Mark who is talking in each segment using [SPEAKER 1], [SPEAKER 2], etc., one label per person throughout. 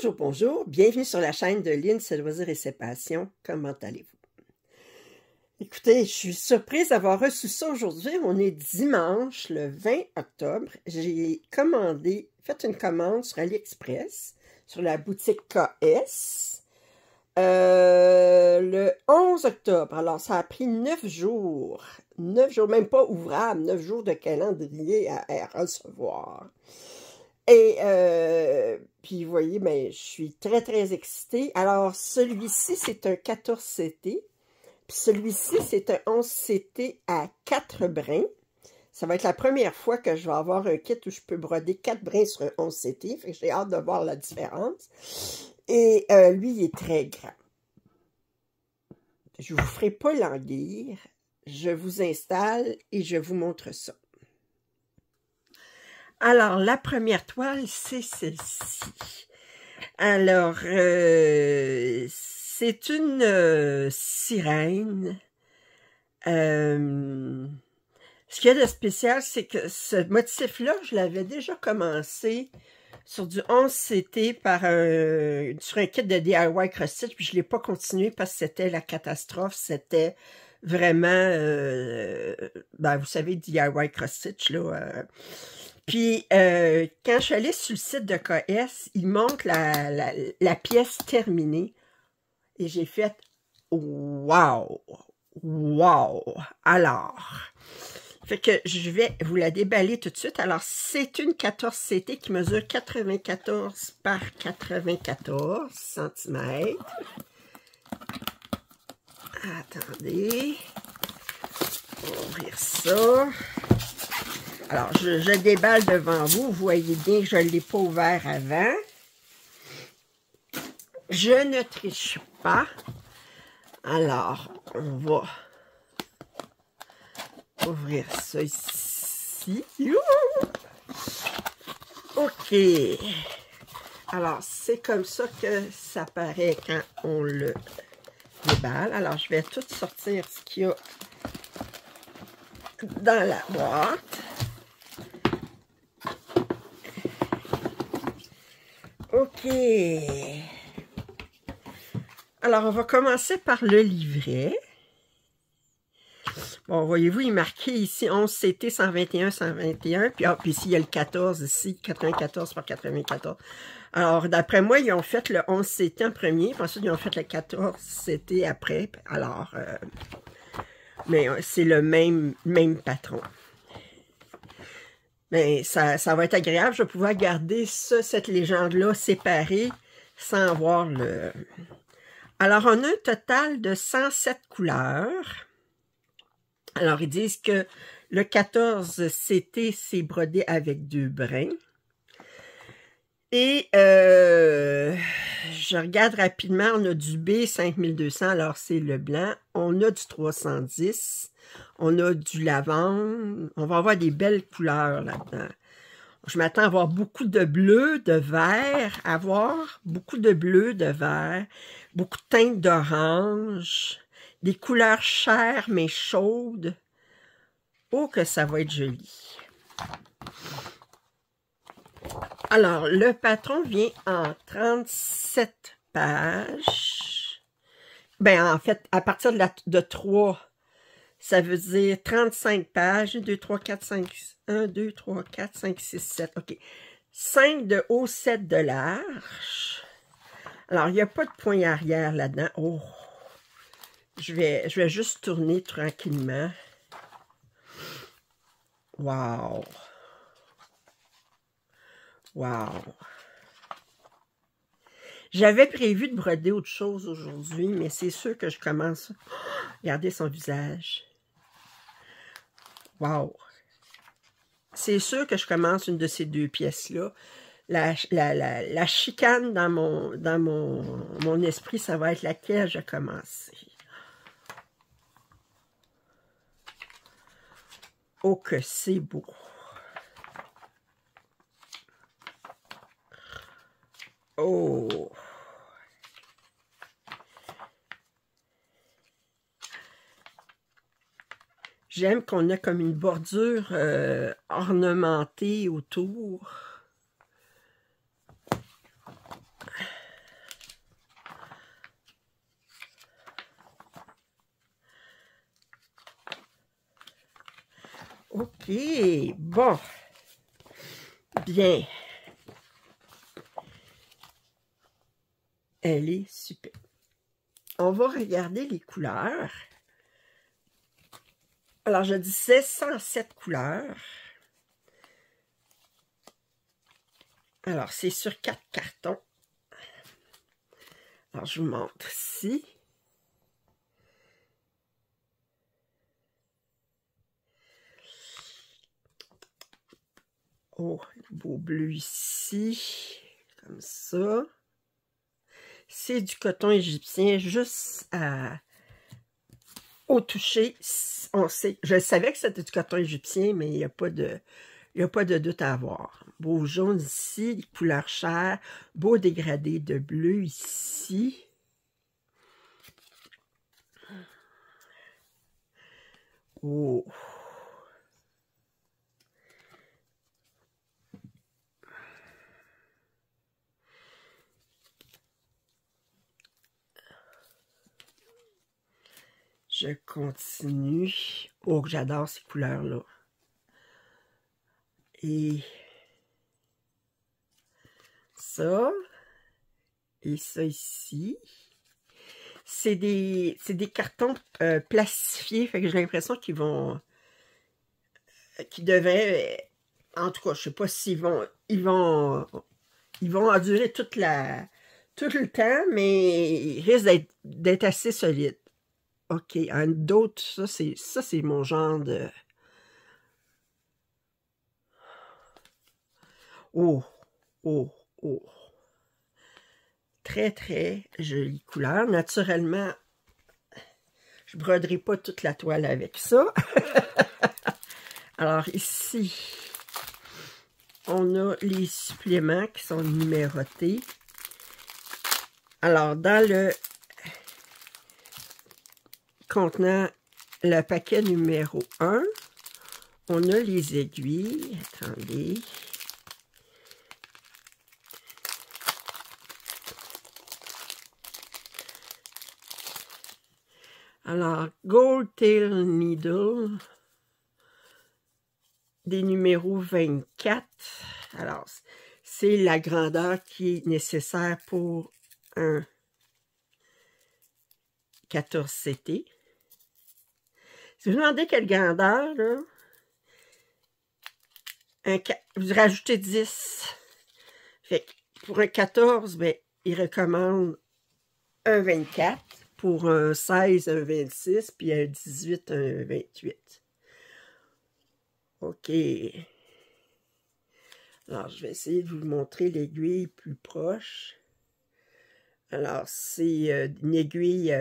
[SPEAKER 1] Bonjour, bonjour, bienvenue sur la chaîne de Lynn, ses loisirs et ses passions. Comment allez-vous? Écoutez, je suis surprise d'avoir reçu ça aujourd'hui. On est dimanche, le 20 octobre. J'ai fait une commande sur AliExpress, sur la boutique KS, le 11 octobre. Alors, ça a pris 9 jours. 9 jours, même pas ouvrables, 9 jours de calendrier à recevoir. Et puis, vous voyez, ben, je suis très, très excitée. Alors, celui-ci, c'est un 14CT. Puis celui-ci, c'est un 11CT à 4 brins. Ça va être la première fois que je vais avoir un kit où je peux broder 4 brins sur un 11CT. Fait que j'ai hâte de voir la différence. Et lui, il est très grand. Je ne vous ferai pas languir. Je vous installe et je vous montre ça. Alors, la première toile, c'est celle-ci. Alors, c'est une sirène. Ce qu'il y a de spécial, c'est que ce motif-là, je l'avais déjà commencé sur du 11CT sur un kit de DIY cross-stitch, puis je ne l'ai pas continué parce que c'était la catastrophe. C'était vraiment, ben, vous savez, DIY cross-stitch, là. Puis, quand je suis allée sur le site de KS, il montre la pièce terminée. Et j'ai fait « Wow! Wow! » Alors, fait que je vais vous la déballer tout de suite. Alors, c'est une 14CT qui mesure 94 par 94 cm. Attendez. On va ouvrir ça. Alors, je déballe devant vous. Vous voyez bien que je ne l'ai pas ouvert avant. Je ne triche pas. Alors, on va ouvrir ça ici. OK. Alors, c'est comme ça que ça paraît quand on le déballe. Alors, je vais tout sortir ce qu'il y a dans la boîte. OK. Alors, on va commencer par le livret. Bon, voyez-vous, il est marqué ici 11CT 121, 121. Puis, puis ici, il y a le 14 ici, 94 par 94. Alors, d'après moi, ils ont fait le 11CT en premier. Puis ensuite, ils ont fait le 14CT après. Alors, mais c'est le même patron. Mais ça va être agréable. Je vais pouvoir garder cette légende-là séparée sans voir le... Alors, on a un total de 107 couleurs. Alors, ils disent que le 14CT, c'est brodé avec 2 brins. Et je regarde rapidement, on a du B 5200, alors c'est le blanc. On a du 310. On a du lavande. On va avoir des belles couleurs là-dedans. Je m'attends à avoir beaucoup de bleu, de vert, beaucoup de bleu, de vert, beaucoup de teintes d'orange, des couleurs chères mais chaudes. Oh, que ça va être joli! Alors, le patron vient en 37 pages. Ben, en fait, à partir de 3, ça veut dire 35 pages. 1, 2, 3, 4, 5, 1, 2, 3, 4, 5, 6, 7. OK. 5 de haut, 7 de large. Alors, il n'y a pas de point arrière là-dedans. Oh! Je vais juste tourner tranquillement. Wow! Wow! J'avais prévu de broder autre chose aujourd'hui, mais c'est sûr que je commence... Oh, regardez son visage. Wow! C'est sûr que je commence une de ces deux pièces-là. La chicane dans mon esprit, ça va être laquelle je commence. Oh, que c'est beau! Oh! J'aime qu'on a comme une bordure ornementée autour. OK, bon. Bien. Elle est super. On va regarder les couleurs. Alors, je disais 107 couleurs. Alors, c'est sur 4 cartons. Alors, je vous montre ici. Oh, le beau bleu ici. Comme ça. C'est du coton égyptien, juste au toucher. On sait, je savais que c'était du coton égyptien, mais il n'y a pas de doute à avoir. Beau jaune ici, les couleurs chères, beau dégradé de bleu ici. Oh! Je continue. Oh, j'adore ces couleurs-là. Et ça. Et ça ici. C'est des cartons plastifiés. Fait que j'ai l'impression qu'ils vont... qu'ils devaient... en tout cas, je sais pas s'ils vont... Ils vont endurer tout le temps, mais ils risquent d'être assez solides. OK, un d'autre, ça c'est mon genre de... Oh, oh, oh. Très, très jolie couleur. Naturellement, je broderai pas toute la toile avec ça. Alors ici, on a les suppléments qui sont numérotés. Alors, dans le contenant le paquet numéro 1, on a les aiguilles. Attendez. Alors, Gold Tail Needle, des numéros 24. Alors, c'est la grandeur qui est nécessaire pour un 14CT. Si vous demandez quelle grandeur, là, vous rajoutez 10. Fait que pour un 14, ben, il recommande un 24. Pour un 16, un 26, puis un 18, un 28. OK. Alors, je vais essayer de vous montrer l'aiguille plus proche. Alors, c'est une aiguille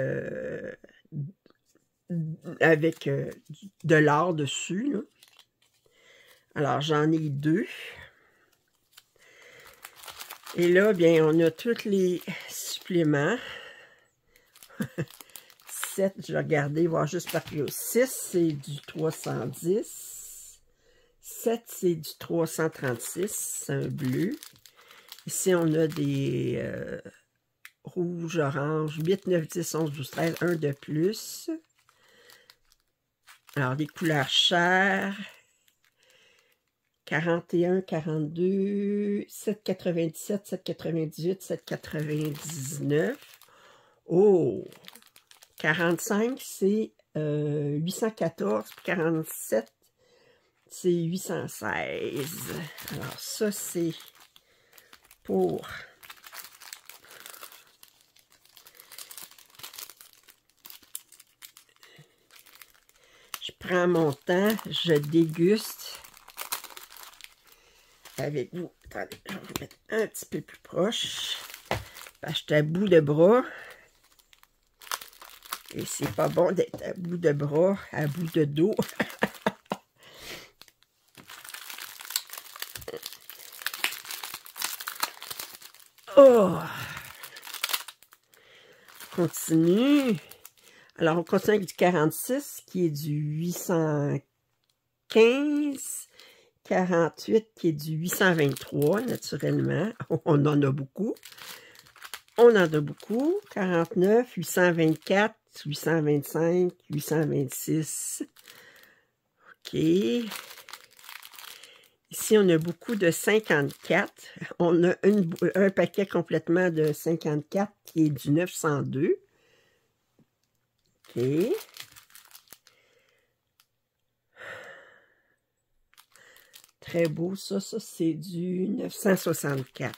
[SPEAKER 1] avec de l'or dessus, là. Alors, j'en ai 2. Et là, bien, on a tous les suppléments. 7, je vais regarder, voir juste par curiosité. 6, c'est du 310. 7, c'est du 336, c'est un bleu. Ici, on a des rouges, oranges, 8, 9, 10, 11, 12, 13, un de plus. Alors, les couleurs chères. 41, 42, 7,97, 7,98, 7,99. Oh! 45, c'est 814, puis 47, c'est 816. Alors, ça, c'est pour... Je prends mon temps, je déguste avec vous. Attendez, je vais vous mettre un petit peu plus proche. Parce que je suis à bout de bras. Et c'est pas bon d'être à bout de bras, à bout de dos. Oh! On continue. Alors, on continue avec du 46, qui est du 815. 48, qui est du 823, naturellement. On en a beaucoup. On en a beaucoup. 49, 824, 825, 826. OK. Ici, on a beaucoup de 54. On a un paquet complètement de 54 qui est du 902. OK. Très beau, ça. Ça, c'est du 964.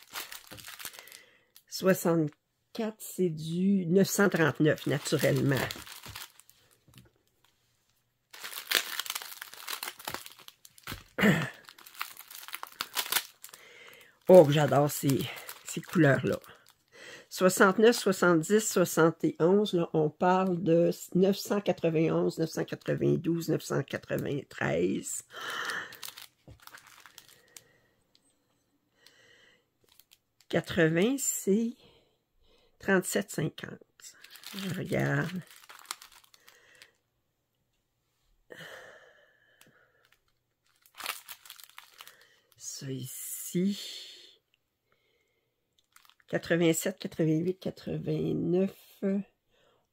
[SPEAKER 1] 64, c'est du 939, naturellement. Oh, j'adore ces couleurs-là. 69, 70, 71, là, on parle de 991, 992, 993. 80, c'est 37,50. Je regarde. Ça ici. 87, 88, 89.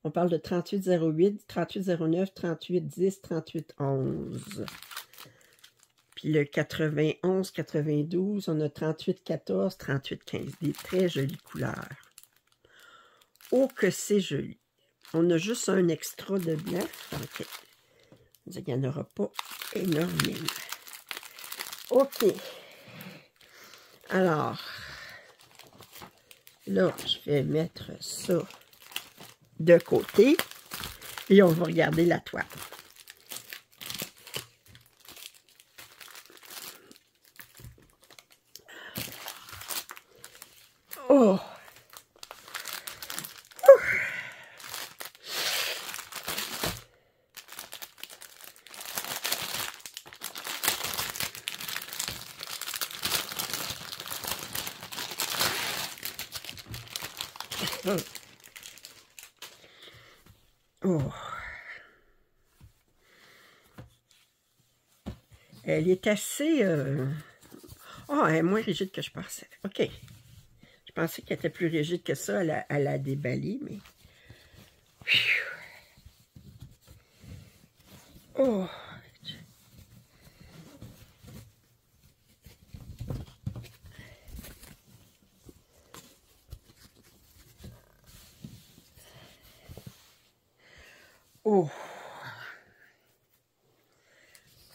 [SPEAKER 1] On parle de 38,08, 38,09, 38,10, 38,11. Puis le 91, 92, on a 38,14, 38,15. Des très jolies couleurs. Oh, que c'est joli. On a juste un extra de blanc. OK. Il n'y en aura pas énormément. OK. Alors, là, je vais mettre ça de côté et on va regarder la toile. Oh! Oh! Elle est assez... Oh, elle est moins rigide que je pensais. OK. Je pensais qu'elle était plus rigide que ça à la déballer, mais... Oh! Oh!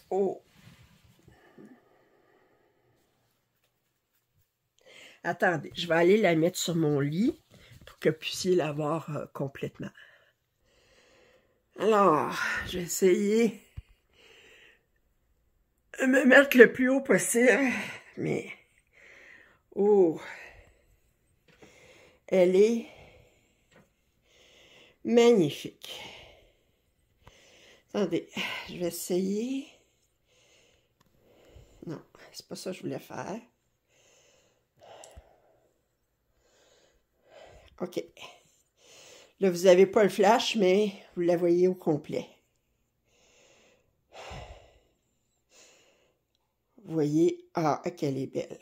[SPEAKER 1] Oh! Attendez, je vais aller la mettre sur mon lit pour que vous puissiez la voir complètement. Alors, je vais essayer de me mettre le plus haut possible, mais... Oh! Elle est magnifique. Attendez, je vais essayer. Non, c'est pas ça que je voulais faire. OK. Là, vous n'avez pas le flash, mais vous la voyez au complet. Vous voyez, ah, qu'elle est belle.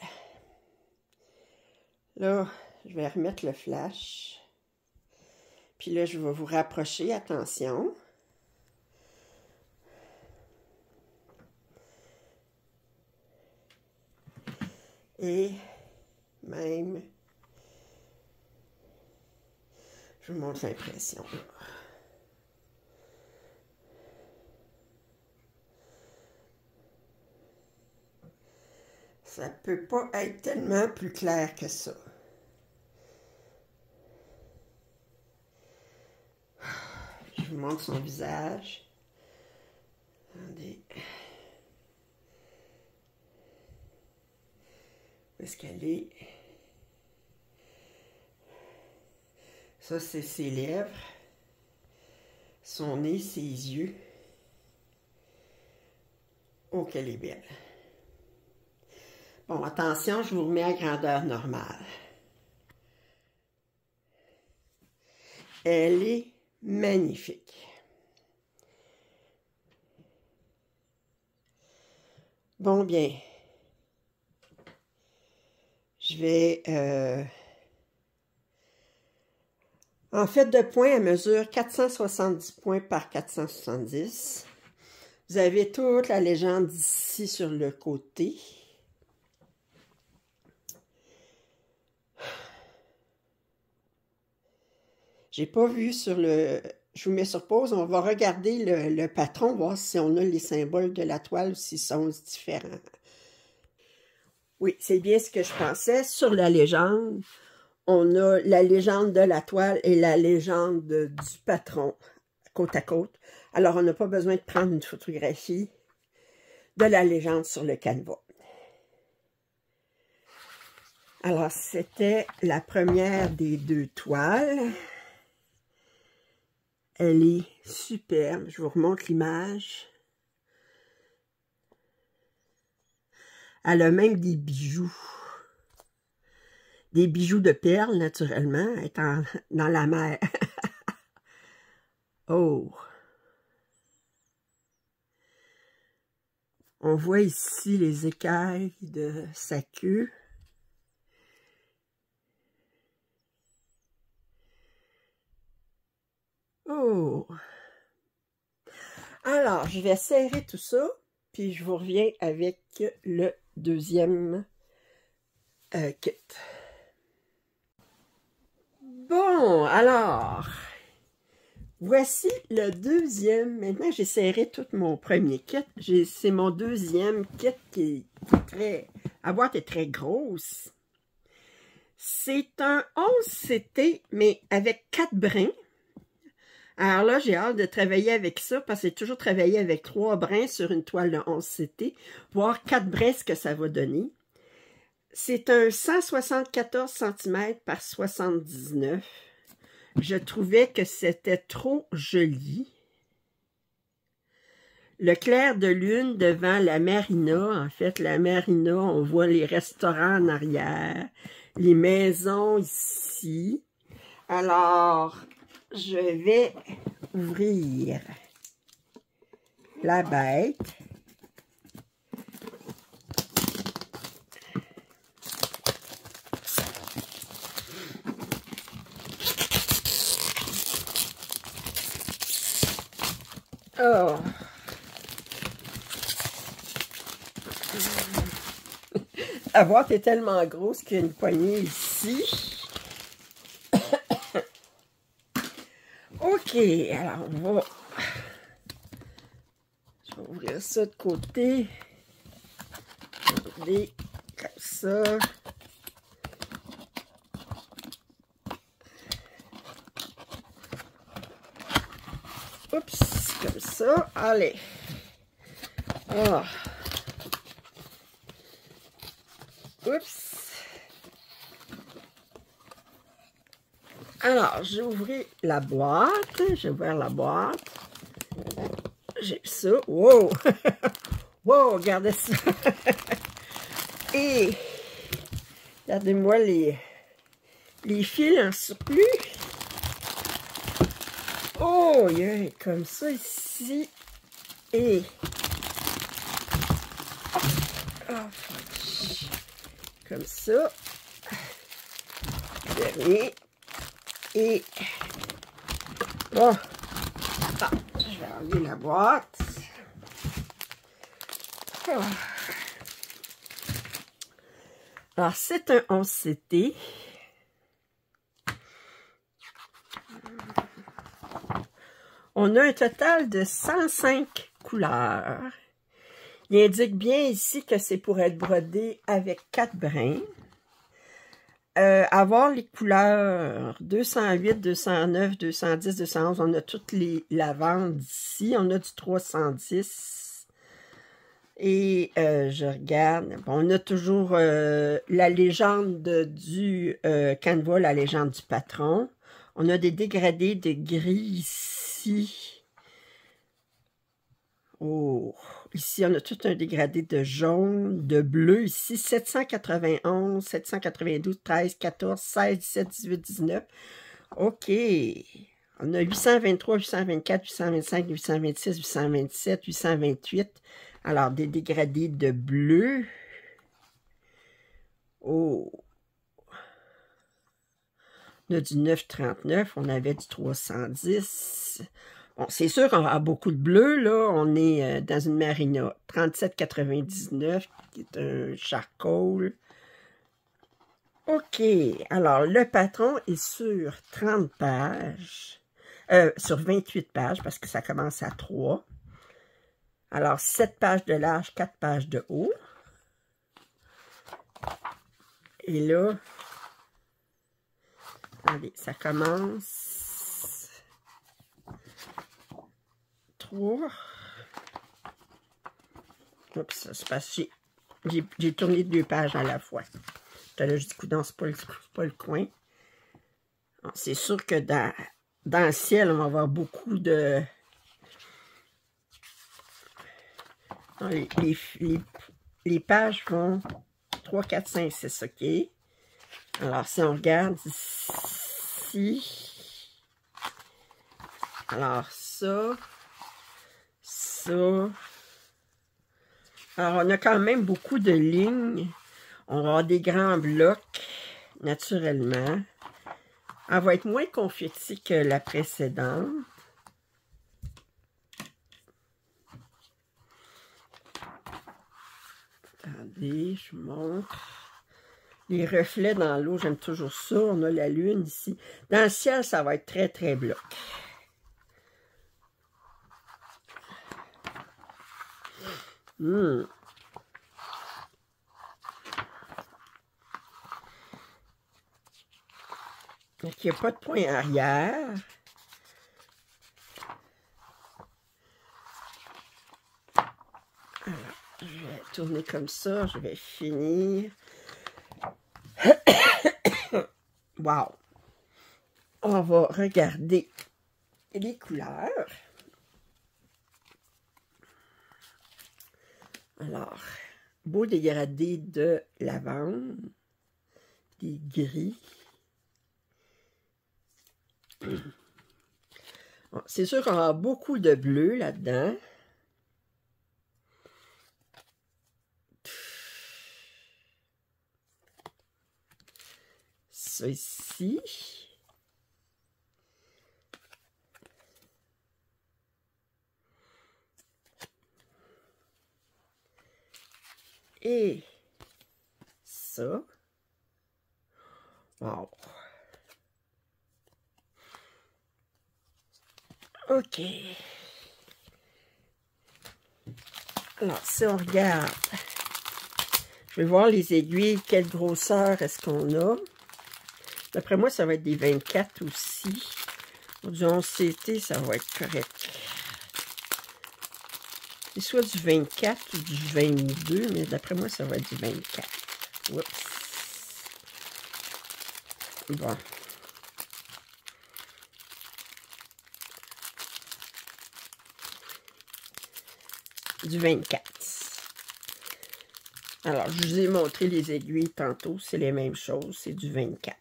[SPEAKER 1] Là, je vais remettre le flash. Puis là, je vais vous rapprocher, attention. Et même, je vous montre l'impression. Ça peut pas être tellement plus clair que ça. Je vous montre son visage. Attendez. Où est-ce qu'elle est? Ça, c'est ses lèvres. Son nez, ses yeux. Oh, qu'elle est belle. Bon, attention, je vous remets à grandeur normale. Elle est magnifique. Bon, bien. Je vais... En fait de points, elle mesure 470 points par 470. Vous avez toute la légende ici sur le côté. J'ai pas vu sur le... Je vous mets sur pause, on va regarder le patron, voir si on a les symboles de la toile ou s'ils sont différents. Oui, c'est bien ce que je pensais. Sur la légende, on a la légende de la toile et la légende du patron, côte à côte. Alors, on n'a pas besoin de prendre une photographie de la légende sur le canevas. Alors, c'était la première des deux toiles. Elle est superbe. Je vous remontre l'image. Elle a même des bijoux. Des bijoux de perles, naturellement, étant dans la mer. Oh! On voit ici les écailles de sa queue. Oh! Alors, je vais serrer tout ça, puis je vous reviens avec le deuxième kit. Bon, alors, voici le deuxième. Maintenant, j'ai serré tout mon premier kit. C'est mon deuxième kit qui est très... La boîte est très grosse. C'est un 11CT, mais avec 4 brins. Alors là, j'ai hâte de travailler avec ça, parce que j'ai toujours travaillé avec 3 brins sur une toile de 11CT, voir 4 brins, ce que ça va donner. C'est un 174 cm par 79. Je trouvais que c'était trop joli. Le clair de lune devant la marina. En fait, la marina, on voit les restaurants en arrière, les maisons ici. Alors, je vais ouvrir la bête. Oh! La boîte est tellement grosse qu'il y a une poignée ici. OK, alors on va... Je vais ouvrir ça de côté. Comme ça. Oups, comme ça. Allez. Oh. Oups. Alors, j'ai ouvert la boîte. J'ai ouvert la boîte. J'ai ça. Wow! Wow, regardez ça. Et regardez-moi les fils en surplus. Oh, il y a comme ça ici. Et comme ça. Dernier. Et bon. Ah, je vais enlever la boîte. Oh. Alors, c'est un 11CT. On a un total de 105 couleurs. Il indique bien ici que c'est pour être brodé avec 4 brins. Avoir les couleurs 208, 209, 210, 211, on a toutes les lavandes ici. On a du 310. Et je regarde, bon, on a toujours la légende du canevas, la légende du patron. On a des dégradés de gris ici. Oh, ici on a tout un dégradé de jaune, de bleu ici, 791, 792, 13, 14, 16, 17, 18, 19. OK. On a 823, 824, 825, 826, 827, 828. Alors, des dégradés de bleu. Oh. On a du 939, on avait du 310. Bon, c'est sûr qu'on a beaucoup de bleu, là. On est dans une Marina 37,99, qui est un charcoal. OK. Alors, le patron est sur 30 pages. Sur 28 pages, parce que ça commence à 3. Alors, 7 pages de large, 4 pages de haut. Et là, attendez, ça commence 3. Oups, c'est parce que j'ai tourné 2 pages à la fois. Là, je dis, coudonc, c'est pas le coin. C'est sûr que dans le ciel, on va avoir beaucoup de... Non, les pages vont 3, 4, 5, 6, OK? Alors, si on regarde ici... Alors, ça... Alors, on a quand même beaucoup de lignes. On va avoir des grands blocs, naturellement. Elle va être moins confetti que la précédente. Attendez, je vous montre. Les reflets dans l'eau, j'aime toujours ça. On a la lune ici. Dans le ciel, ça va être très, très bloc. Donc, il n'y a pas de point arrière. Alors, je vais tourner comme ça. Je vais finir. Wow! On va regarder les couleurs. Alors, beau dégradé de lavande, des gris. Bon, c'est sûr qu'on a beaucoup de bleu là-dedans. Ça ici. Et ça. Wow. OK. Alors, si on regarde, je vais voir les aiguilles, quelle grosseur est-ce qu'on a. D'après moi, ça va être des 24 aussi. Du 11 CT, ça va être correct. C'est soit du 24 ou du 22, mais d'après moi, ça va être du 24. Oups. Bon. Du 24. Alors, je vous ai montré les aiguilles tantôt, c'est les mêmes choses, c'est du 24.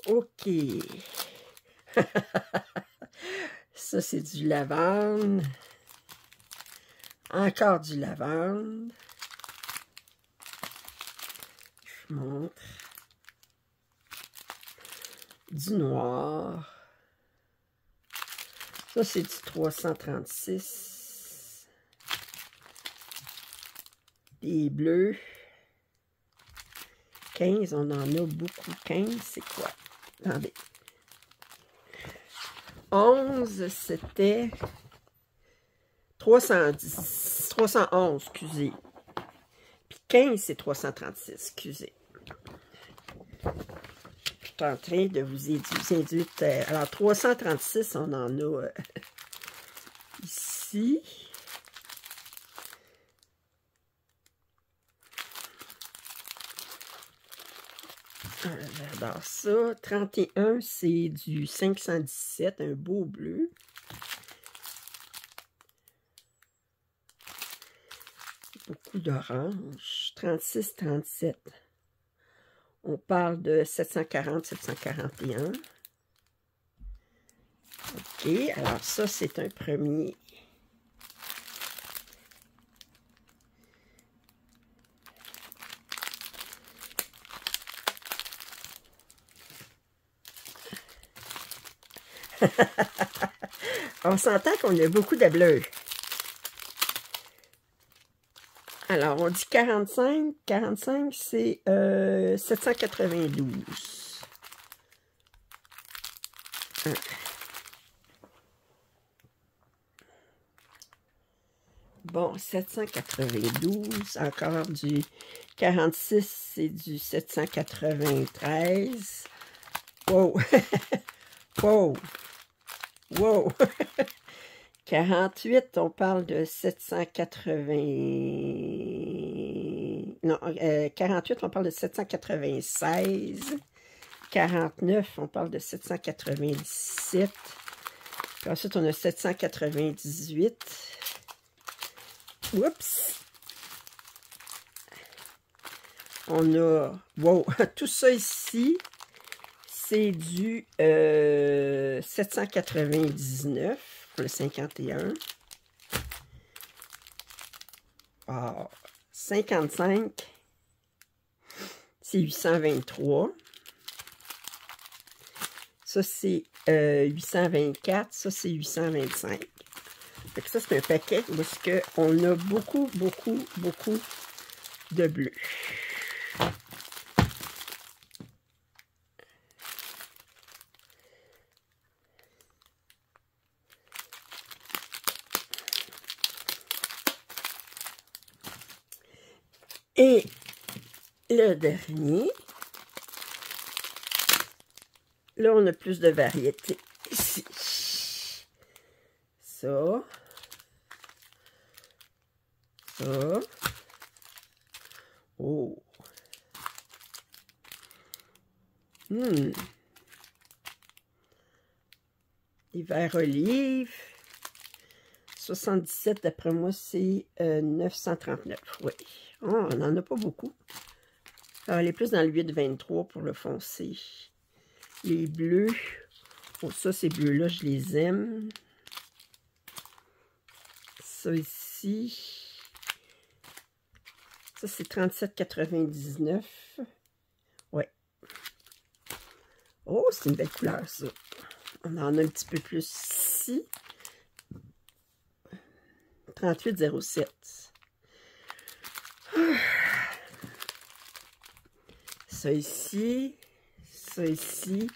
[SPEAKER 1] OK. Ça, c'est du lavande. Encore du lavande. Je vous montre. Du noir. Ça, c'est du 336. Des bleus. 15, on en a beaucoup. 15, c'est quoi? Attendez. 11, c'était 310. 311, excusez. Puis 15, c'est 336, excusez. Je suis en train de vous induire. Alors, 336, on en a ici. J'adore ça. 31, c'est du 517, un beau bleu. Beaucoup d'orange. 36, 37. On parle de 740, 741. OK, alors ça, c'est un premier. On s'entend qu'on a beaucoup de bleu. Alors, on dit 45. 45, c'est 792. Ah. Bon, 792, encore du 46, c'est du 793. Wow! Wow! Wow! 48, on parle de 780... Non, 48, on parle de 796. 49, on parle de 797. Puis ensuite, on a 798. Oups! On a... Wow! Tout ça ici, c'est du 799 pour le 51. Ah, 55, c'est 823. Ça, c'est 824. Ça, c'est 825. Fait que ça, c'est un paquet parce qu'on a beaucoup de bleu. Et le dernier, là, on a plus de variété ici. Ça. Ça. Oh. Hiver olive. 77, d'après moi, c'est 939. Oui. Oh, on n'en a pas beaucoup. Alors, elle est plus dans le 8,23 pour le foncé. Les bleus. Oh, ça, ces bleus-là, je les aime. Ça ici. Ça, c'est 37,99. Ouais. Oh, c'est une belle couleur, ça. On en a un petit peu plus ici. 38,07. Ça ici. Ça ici.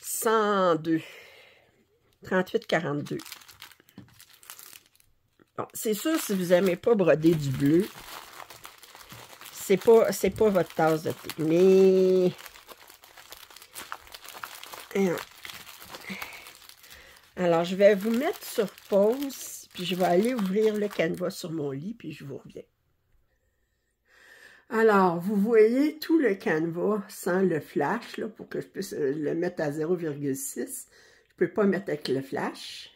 [SPEAKER 1] 102. 38,42. Bon, c'est sûr, si vous n'aimez pas broder du bleu, c'est pas votre tasse de thé. Mais... Alors, je vais vous mettre sur pause, puis je vais aller ouvrir le canevas sur mon lit, puis je vous reviens. Alors, vous voyez tout le canevas sans le flash, là, pour que je puisse le mettre à 0,6. Je ne peux pas mettre avec le flash.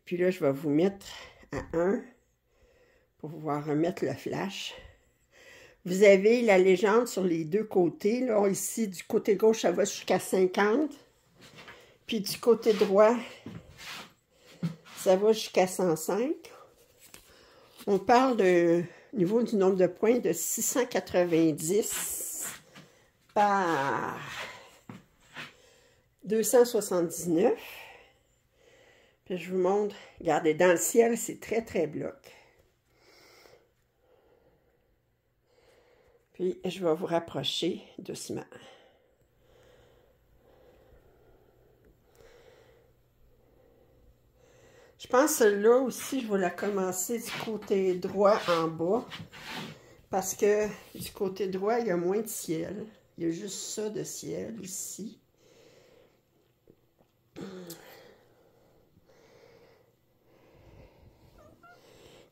[SPEAKER 1] Puis là, je vais vous mettre à 1 pour pouvoir remettre le flash. Vous avez la légende sur les deux côtés. Là, ici, du côté gauche, ça va jusqu'à 50. Puis du côté droit, ça va jusqu'à 105. On parle de niveau du nombre de points de 690 par 279. Puis je vous montre, regardez, dans le ciel, c'est très bloc. Puis je vais vous rapprocher doucement. Je pense que là aussi, je vais la commencer du côté droit en bas. Parce que du côté droit, il y a moins de ciel. Il y a juste ça de ciel ici.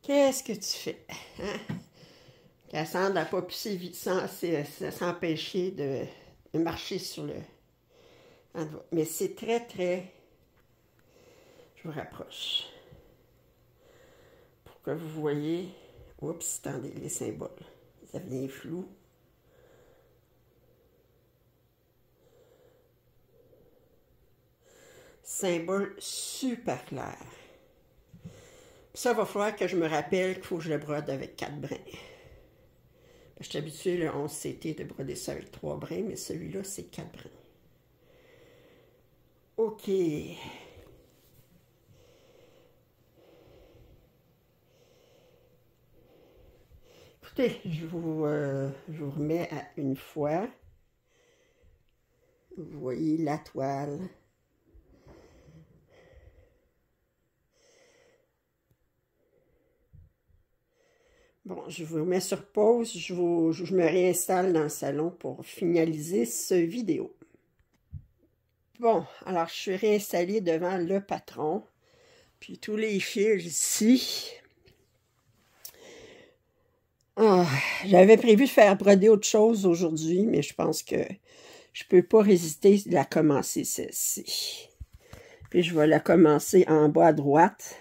[SPEAKER 1] Qu'est-ce que tu fais? Hein? Cassandre n'a pas pu s'empêcher de marcher sur le... Mais c'est très... Je vous rapproche. Pour que vous voyez... Oups, attendez, les symboles. Ça devient flou. Symbole super clair. Ça, va falloir que je me rappelle qu'il faut que je le brode avec 4 brins. Je suis habituée, le 11CT, de broder ça avec 3 brins, mais celui-là, c'est 4 brins. OK. Écoutez, je vous remets à une fois. Vous voyez la toile. Bon, je vous remets sur pause. Je me réinstalle dans le salon pour finaliser ce vidéo. Bon, alors je suis réinstallée devant le patron. Puis tous les fils ici. Ah, j'avais prévu de faire broder autre chose aujourd'hui, mais je pense que je peux pas résister à commencer celle-ci. Puis je vais la commencer en bas à droite.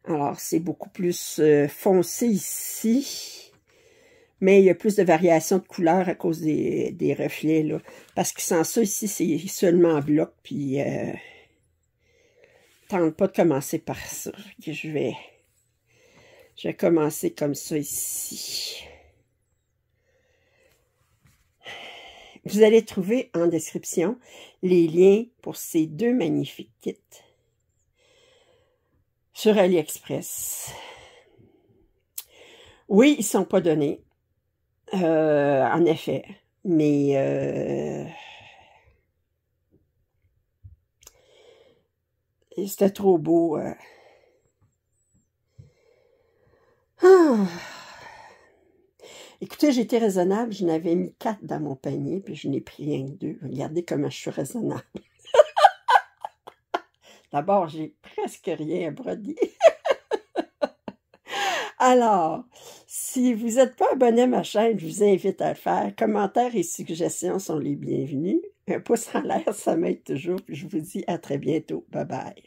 [SPEAKER 1] Alors, c'est beaucoup plus foncé ici. Mais il y a plus de variation de couleurs à cause des reflets, là. Parce que sans ça, ici, c'est seulement en bloc. Puis, tente pas de commencer par ça. Je vais commencer comme ça ici. Vous allez trouver en description les liens pour ces deux magnifiques kits sur AliExpress. Oui, ils ne sont pas donnés, en effet, mais c'était trop beau. Ah. Écoutez, j'ai été raisonnable, je n'avais mis 4 dans mon panier, puis je n'ai pris rien que 2. Regardez comment je suis raisonnable. D'abord, j'ai presque rien à broder. Alors, si vous n'êtes pas abonné à ma chaîne, je vous invite à le faire. Commentaires et suggestions sont les bienvenus. Un pouce en l'air, ça m'aide toujours. Puis je vous dis à très bientôt. Bye bye.